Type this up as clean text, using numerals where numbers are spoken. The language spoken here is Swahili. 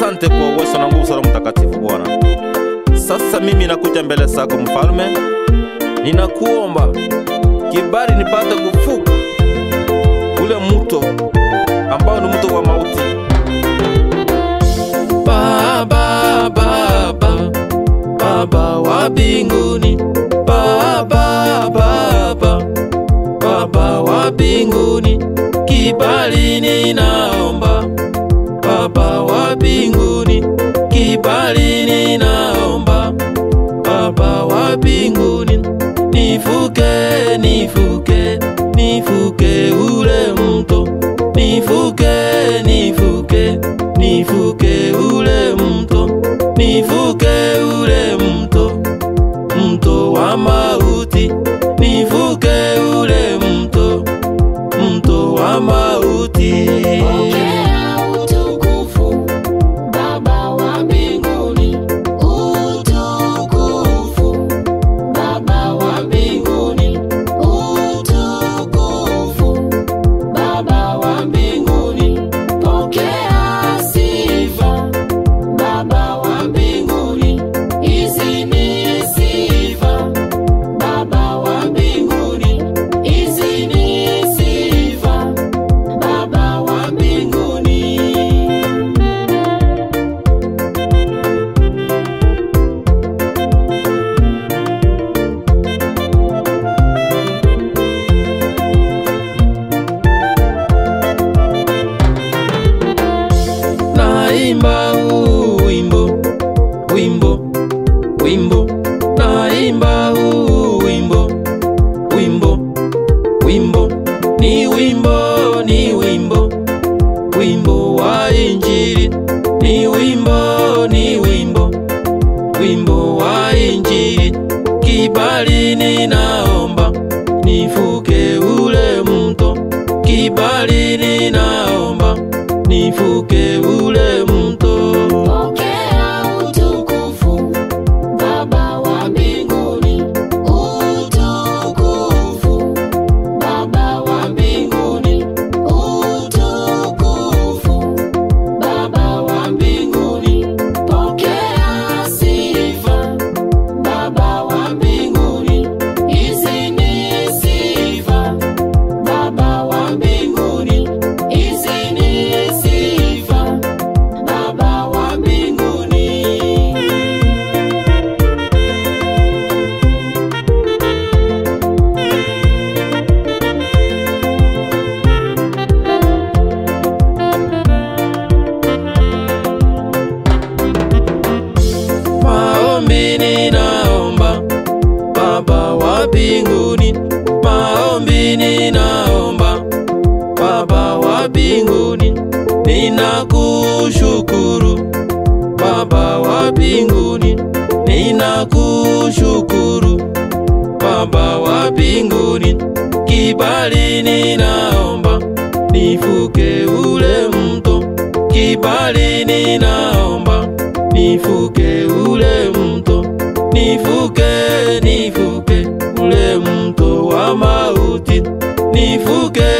Asante kwa uwezo na nguvu za Roho Mtakatifu Bwana. Sasa mimi nakuja mbele zako Mfalme, ninakuomba kibali nipate kuvuka ule mto ambao ni mto wa mauti. Baba, Baba, Baba wa mbinguni, Baba, Baba, Baba wa mbinguni, kibali ninaomba. Baba wa mbinguni, kibali ninaomba. Baba wa mbinguni, nivuke, nivuke, nivuke ule mto, nivuke, nivuke, nivuke ule mto, nivuke ule mto, mto wa mauti, nivuke ule mto, mto wa mauti. Naimba wimbo, wimbo, wimbo, naimba wimbo, wimbo, wimbo, ni wimbo, ni wimbo, wimbo wa Injili, ni wimbo, ni wimbo, wimbo wa Injili, kibali ninaomba, nivuke ule mto, kibali ninaomba, nivuke ule mto. Pokea utukufu, Baba wa mbinguni, utukufu, Baba wa mbinguni, utukufu, Baba wa mbinguni, pokea sifa, Baba wa mbinguni, hizi ni sifa, Baba wa mbinguni, hizi ni sifa, Baba wa mbinguni. Maombi ninaomba, Baba wa mbinguni, maombi ninaomba, Baba wa mbinguni, ninakushukuru, Baba wa mbinguni, ninakushukuru, Baba wa mbinguni, kibali ninaomba, nivuke ule mto, kibali ninaomba, nivuke ule mto, nivuke, nivuke ule mto wa mauti, nivuke,